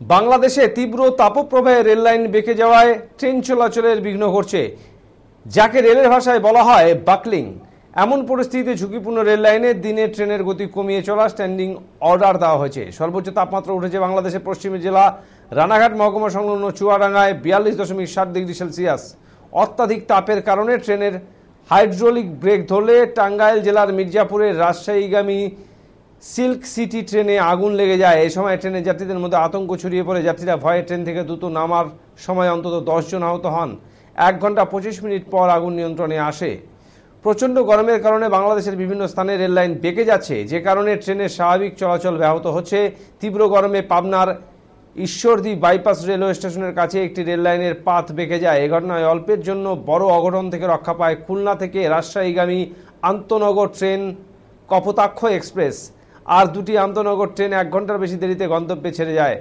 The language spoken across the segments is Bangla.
বাংলাদেশে তীব্র তাপপ্রবাহে রেললাইন বেঁকে যাওয়ায় ট্রেন চলাচলের বিঘ্ন ঘটছে, যাকে রেলের ভাষায় বলা হয় বাকলিং। এমন পরিস্থিতিতে ঝুঁকিপূর্ণ রেললাইনে দিনে ট্রেনের গতি কমিয়ে চলা স্ট্যান্ডিং অর্ডার দেওয়া হয়েছে। সর্বোচ্চ তাপমাত্রা উঠেছে বাংলাদেশের পশ্চিমী জেলা রানাঘাট মহকুমা সংলগ্ন চুয়াডাঙ্গায় 42.7°C। অত্যাধিক তাপের কারণে ট্রেনের হাইড্রোলিক ব্রেক ধরলে টাঙ্গাইল জেলার মির্জাপুরের রাজশাহীগামী সিল্ক সিটি ট্রেনে আগুন লেগে যায়। এই সময় ট্রেনের যাত্রীদের মধ্যে আতঙ্ক ছড়িয়ে পড়ে। যাত্রীরা ভয়ে ট্রেন থেকে দ্রুত নামার সময় অন্তত 10 জন আহত হন। 1 ঘন্টা 25 মিনিট পর আগুন নিয়ন্ত্রণে আসে। প্রচণ্ড গরমের কারণে বাংলাদেশের বিভিন্ন স্থানে রেললাইন বেঁকে যাচ্ছে, যে কারণে ট্রেনের স্বাভাবিক চলাচল ব্যাহত হচ্ছে। তীব্র গরমে পাবনার ঈশ্বরদী বাইপাস রেলওয়ে স্টেশনের কাছে একটি রেললাইনের পাত বেঁকে যায়। এই ঘটনায় অল্পের জন্য বড় অঘটন থেকে রক্ষা পায় খুলনা থেকে রাজশাহীগামী আন্তনগর ট্রেন কপোতাক্ষ এক্সপ্রেস। আর দুটি আন্তনগর ট্রেন 1 ঘন্টার বেশি দেরিতে গন্তব্যে ছেড়ে যায়।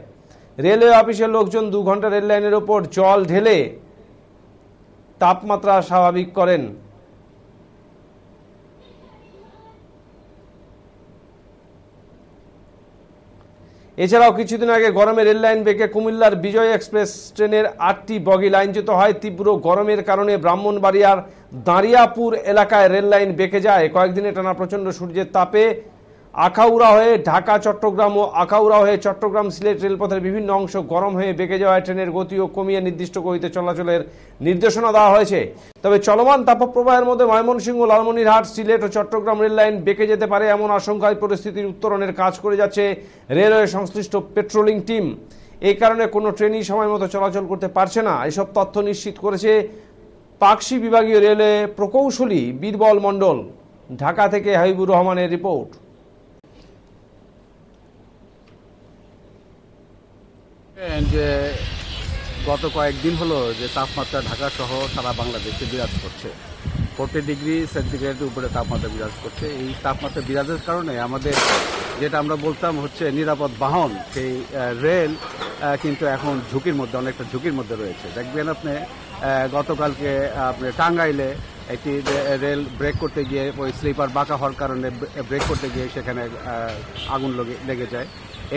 রেলওয়ে অফিসের লোকজন 2 ঘন্টা রেললাইনের ওপর জল ঢেলে তাপমাত্রা স্বাভাবিক করেন। এছাড়াও কিছুদিন আগে গরমে রেললাইন বেঁকে কুমিল্লার বিজয় এক্সপ্রেস ট্রেনের 8টি বগি লাইনচ্যুত হয়। তীব্র গরমের কারণে ব্রাহ্মণবাড়িয়ার দাঁড়িয়াপুর এলাকায় রেললাইন বেঁকে যায়। কয়েকদিনে টানা প্রচণ্ড সূর্যের তাপে আখাউড়া হয়ে ঢাকা চট্টগ্রাম ও আখাউড়া হয়ে চট্টগ্রাম সিলেট রেলপথের বিভিন্ন অংশ গরম হয়ে বেঁকে যাওয়ায় ট্রেনের গতিও কমিয়ে নির্দিষ্ট গতিতে চলাচলের নির্দেশনা দেওয়া হয়েছে। তবে চলমান তাপপ্রবাহের মধ্যে ময়মনসিংহ, লালমনিরহাট, সিলেট ও চট্টগ্রাম রেললাইন বেঁকে যেতে পারে এমন আশঙ্কায় পরিস্থিতির উত্তরণের কাজ করে যাচ্ছে রেলওয়ে সংশ্লিষ্ট পেট্রোলিং টিম। এই কারণে কোনো ট্রেনই সময় মতো চলাচল করতে পারছে না। এসব তথ্য নিশ্চিত করেছে পাকশি বিভাগীয় রেলওয়ে প্রকৌশলী বীরবল মণ্ডল। ঢাকা থেকে হাবিবুর রহমানের রিপোর্ট। যে গত কয়েকদিন হলো যে তাপমাত্রা ঢাকা সহ সারা বাংলাদেশে বিরাজ করছে, 40 ডিগ্রি সেন্টিগ্রেডের উপরে তাপমাত্রা বিরাজ করছে। এই তাপমাত্রা বিরাজের কারণে আমাদের যেটা আমরা বলতাম হচ্ছে নিরাপদ বাহন, সেই রেল কিন্তু এখন ঝুঁকির মধ্যে, অনেকটা ঝুঁকির মধ্যে রয়েছে। দেখবেন আপনি গতকালকে আপনি টাঙ্গাইলে একটি রেল ব্রেক করতে গিয়ে ওই স্লিপার বাঁকা হওয়ার কারণে ব্রেক করতে গিয়ে সেখানে আগুন লেগে যায়।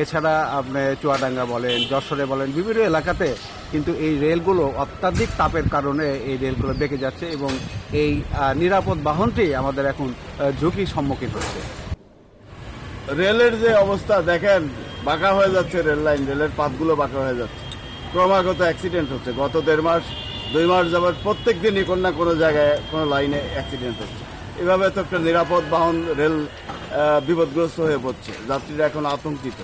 এছাড়া আপনি চুয়াডাঙ্গা বলেন, যশোরে বলেন, বিভিন্ন এলাকাতে কিন্তু এই রেলগুলো অত্যাধিক তাপের কারণে এই রেলগুলো বেঁকে যাচ্ছে এবং এই নিরাপদ বাহনটি আমাদের এখন ঝুঁকির সম্মুখীন হচ্ছে। রেলের যে অবস্থা দেখেন, বাঁকা হয়ে যাচ্ছে রেল লাইন, রেলের পাতগুলো বাঁকা হয়ে যাচ্ছে, ক্রমাগত অ্যাক্সিডেন্ট হচ্ছে। গত 1.5 মাস 2 মাস যাবৎ প্রত্যেক দিনই কোনো না কোনো জায়গায় কোনো লাইনে অ্যাক্সিডেন্ট হচ্ছে। এভাবে তো একটা নিরাপদ বাহন রেল বিপদগ্রস্ত হয়ে পড়ছে। যাত্রীরা এখন আতঙ্কিত,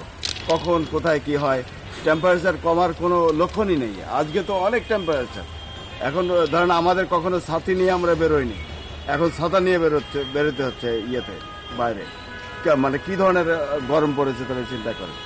কখন কোথায় কি হয়। টেম্পারেচার কমার কোনো লক্ষণই নেই। আজকে তো অনেক টেম্পারেচার। এখন ধরেন আমাদের কখনো ছাতি নিয়ে আমরা বেরোইনি, এখন ছাতা নিয়ে বেরোতে হচ্ছে বাইরে। মানে কি ধরনের গরম পড়েছে তাহলে চিন্তা করেন।